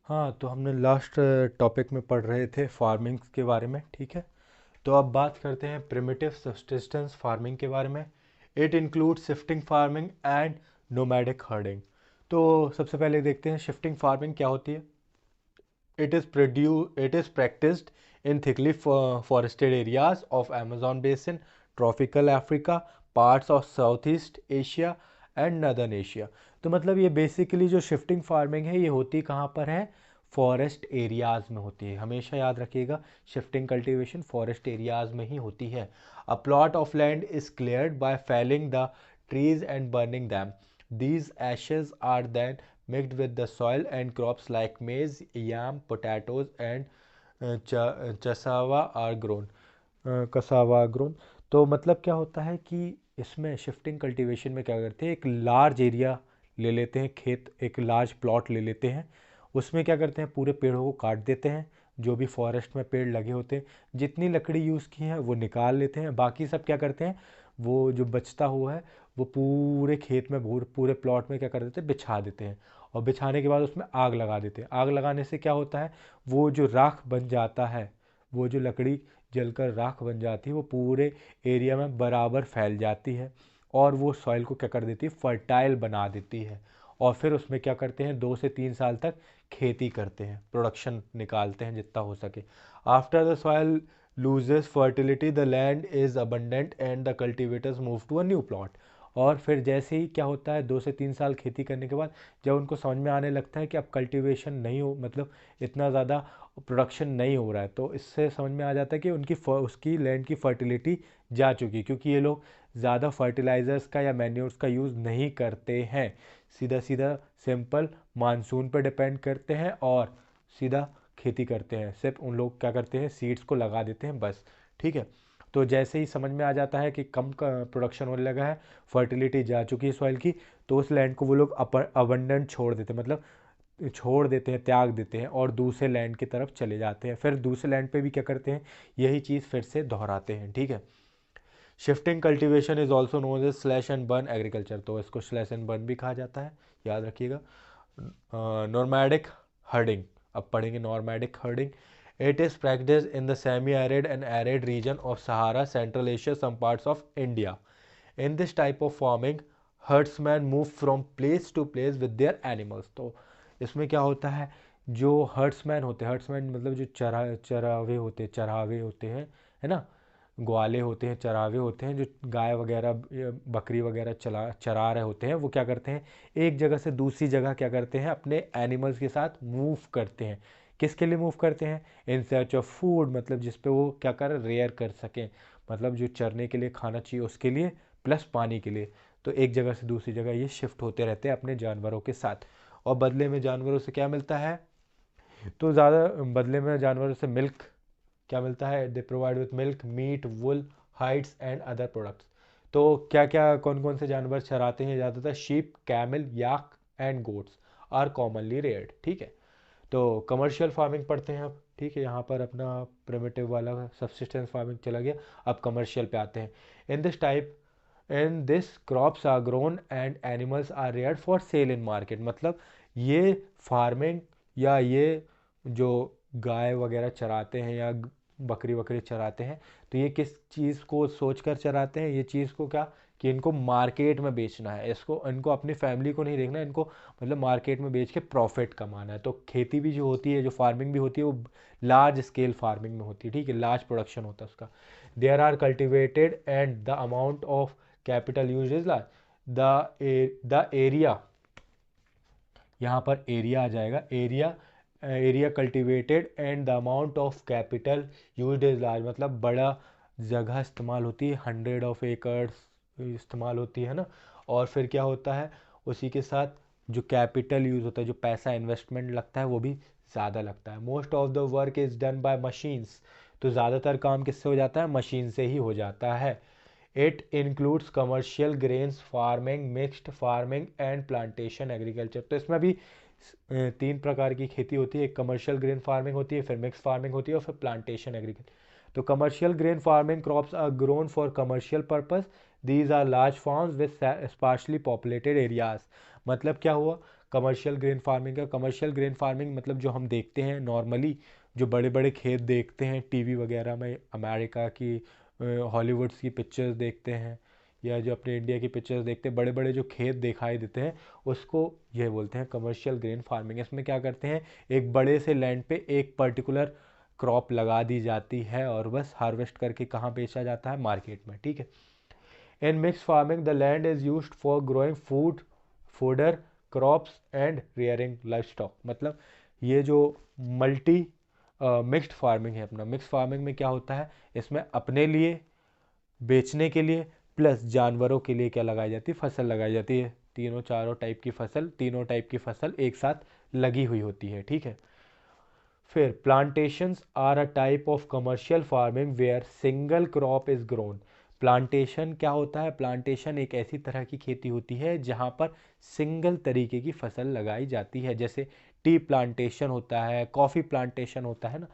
हाँ, तो हमने लास्ट टॉपिक में पढ़ रहे थे फार्मिंग के बारे में, ठीक है। तो अब बात करते हैं प्रिमिटिव सब्सिस्टेंस फार्मिंग के बारे में। It include shifting farming and nomadic herding. तो सबसे पहले देखते हैं शिफ्टिंग फार्मिंग क्या होती है। It is practiced in thickly forested areas of Amazon basin, tropical Africa, parts of Southeast Asia and northern Asia. तो मतलब ये बेसिकली जो शिफ्टिंग फार्मिंग है ये होती कहाँ पर है, फॉरेस्ट एरियाज में होती है। हमेशा याद रखिएगा, शिफ्टिंग कल्टीवेशन फॉरेस्ट एरियाज में ही होती है। A plot of land is cleared by felling the trees and burning them. These ashes are then mixed with the soil and crops like maize, yam, potatoes and cassava are grown. cassava grown. तो मतलब क्या होता है कि इसमें shifting cultivation में क्या करते हैं, एक लार्ज एरिया ले लेते हैं, खेत एक लार्ज प्लॉट ले लेते हैं। उसमें क्या करते हैं, पूरे पेड़ों को काट देते हैं। जो भी फॉरेस्ट में पेड़ लगे होते हैं, जितनी लकड़ी यूज़ की है वो निकाल लेते हैं। बाकी सब क्या करते हैं, वो जो बचता हुआ है वो पूरे खेत में पूरे प्लॉट में क्या कर देते हैं, बिछा देते हैं। और बिछाने के बाद उसमें आग लगा देते हैं। आग लगाने से क्या होता है, वो जो राख बन जाता है, वो जो लकड़ी जलकर राख बन जाती है वो पूरे एरिया में बराबर फैल जाती है। और वो सॉइल को क्या कर देती है, फर्टाइल बना देती है। और फिर उसमें क्या करते हैं, 2 से 3 साल तक खेती करते हैं, प्रोडक्शन निकालते हैं जितना हो सके। After the soil loses fertility the land is abundant and the cultivators move to a new plot। और फिर जैसे ही क्या होता है, 2 से 3 साल खेती करने के बाद जब उनको समझ में आने लगता है कि अब कल्टीवेशन नहीं हो, मतलब इतना ज़्यादा प्रोडक्शन नहीं हो रहा है, तो इससे समझ में आ जाता है कि उसकी लैंड की फर्टिलिटी जा चुकी है, क्योंकि ये लोग ज़्यादा फर्टिलाइजर्स का या मैन्योर्स का यूज़ नहीं करते हैं। सीधा सीधा सिंपल मानसून पर डिपेंड करते हैं और सीधा खेती करते हैं। सिर्फ उन लोग क्या करते हैं, सीड्स को लगा देते हैं बस, ठीक है। तो जैसे ही समझ में आ जाता है कि कम का प्रोडक्शन होने लगा है, फर्टिलिटी जा चुकी है सॉइल की, तो उस लैंड को वो लोग अबंडेंट छोड़ देते हैं, मतलब छोड़ देते हैं, त्याग देते हैं और दूसरे लैंड की तरफ चले जाते हैं। फिर दूसरे लैंड पे भी क्या करते हैं, यही चीज़ फिर से दोहराते हैं, ठीक है। Shifting cultivation is also known as slash and burn agriculture. तो इसको स्लैश एंड बर्न भी कहा जाता है, याद रखिएगा। नॉर्मैडिक हर्डिंग, अब पढ़ेंगे nomadic herding. It is practice in the semi arid and arid region of Sahara, central Asia, some parts of India. In this type of farming herdsman move from place to place with their animals. तो इसमें क्या होता है, जो herdsman होते हैं, herdsman मतलब जो चरावे होते हैं, है ना, ग्वाले होते हैं, चरावे होते हैं, जो गाय वगैरह बकरी वगैरह चरा रहे होते हैं, वो क्या करते हैं, एक जगह से दूसरी जगह क्या करते हैं, अपने एनिमल्स के साथ मूव करते हैं। किसके लिए मूव करते हैं, इन सर्च ऑफ फूड, मतलब जिस पे वो क्या कर रेयर कर सकें, मतलब जो चरने के लिए खाना चाहिए उसके लिए, प्लस पानी के लिए। तो एक जगह से दूसरी जगह ये शिफ्ट होते रहते हैं अपने जानवरों के साथ। और बदले में जानवरों से क्या मिलता है, तो ज़्यादा बदले में जानवरों से मिल्क क्या मिलता है, they provide with milk, meat, wool, hides and other products. तो क्या क्या कौन कौन से जानवर चराते हैं, ज़्यादातर sheep, camel, yak and goats are commonly reared, ठीक है। तो कमर्शियल फार्मिंग पढ़ते हैं अब, ठीक है। यहाँ पर अपना प्रिमिटिव वाला सब्सिस्टेंस फार्मिंग चला गया, अब कमर्शियल पे आते हैं। In this crops are grown and animals are reared for sale in market. मतलब ये फार्मिंग या ये जो गाय वगैरह चराते हैं या बकरी वकरी चराते हैं, तो ये किस चीज़ को सोच कर चराते हैं, ये चीज़ को क्या, कि इनको मार्केट में बेचना है, इसको इनको अपनी फैमिली को नहीं देखना, इनको मतलब मार्केट में बेच के प्रॉफिट कमाना है। तो खेती भी जो होती है, जो फार्मिंग भी होती है, वो लार्ज स्केल फार्मिंग में होती है, ठीक है, लार्ज प्रोडक्शन होता है उसका। There are cultivated and the amount of capital use is large. The area, यहाँ पर एरिया आ जाएगा, area cultivated and the amount of capital used is large. मतलब बड़ा जगह इस्तेमाल होती है, 100 एकड़ इस्तेमाल होती है ना। और फिर क्या होता है, उसी के साथ जो कैपिटल यूज़ होता है, जो पैसा इन्वेस्टमेंट लगता है, वो भी ज़्यादा लगता है। Most of the work is done by machines. तो ज़्यादातर काम किससे हो जाता है, मशीन से ही हो जाता है। It includes commercial grains farming, mixed farming and plantation agriculture. तो इसमें भी 3 प्रकार की खेती होती है, एक कमर्शियल ग्रेन फार्मिंग होती है, फिर मिक्स फार्मिंग होती है और फिर प्लांटेशन एग्रीकल्चर। तो commercial grain farming crops are grown for commercial purpose, these are large farms with sparsely populated areas. मतलब क्या हुआ, कमर्शियल ग्रेन फार्मिंग है। कमर्शियल ग्रेन फार्मिंग मतलब जो हम देखते हैं नॉर्मली, जो बड़े बड़े खेत देखते हैं टीवी वगैरह में, अमेरिका की हॉलीवुड्स की पिक्चर्स देखते हैं, या जो अपने इंडिया की पिक्चर्स देखते हैं, बड़े बड़े जो खेत दिखाई देते हैं उसको ये बोलते हैं कमर्शियल ग्रेन फार्मिंग। इसमें क्या करते हैं, एक बड़े से लैंड पे एक पर्टिकुलर क्रॉप लगा दी जाती है और बस हार्वेस्ट करके कहाँ बेचा जाता है, मार्केट में, ठीक है। In mix farming the land is used for growing food, fodder crops and rearing life stock. मतलब ये जो मल्टी मिक्स्ड फार्मिंग है, अपना मिक्स फार्मिंग में क्या होता है, इसमें अपने लिए, बेचने के लिए, प्लस जानवरों के लिए क्या लगाई जाती है, फसल लगाई जाती है। तीनों चारों टाइप की फसल, तीनों टाइप की फसल एक साथ लगी हुई होती है, ठीक है। फिर plantations are a type of commercial farming where single crop is grown. Plantation क्या होता है, प्लांटेशन एक ऐसी तरह की खेती होती है जहाँ पर सिंगल तरीके की फसल लगाई जाती है। जैसे टी प्लांटेशन होता है, कॉफ़ी प्लांटेशन होता है ना,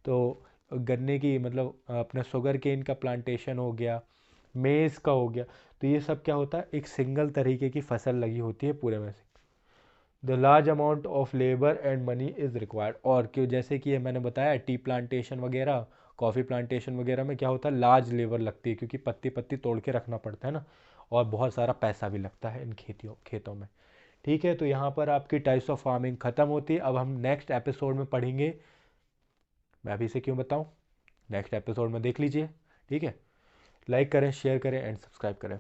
तो गन्ने की मतलब अपना शुगर केन का प्लांटेशन हो गया, मेज़ का हो गया, तो ये सब क्या होता है, एक सिंगल तरीके की फसल लगी होती है पूरे में से। The large amount of labour and money is required. और क्यों, जैसे कि ये मैंने बताया टी प्लांटेशन वगैरह, कॉफ़ी प्लांटेशन वगैरह में क्या होता है, लार्ज लेबर लगती है, क्योंकि पत्ती पत्ती तोड़ के रखना पड़ता है ना, और बहुत सारा पैसा भी लगता है इन खेतों में, ठीक है। तो यहाँ पर आपकी टाइप्स ऑफ फार्मिंग ख़त्म होती है। अब हम नेक्स्ट एपिसोड में पढ़ेंगे, मैं अभी से क्यों बताऊँ, नेक्स्ट एपिसोड में देख लीजिए, ठीक है। लाइक करें, शेयर करें एंड सब्सक्राइब करें।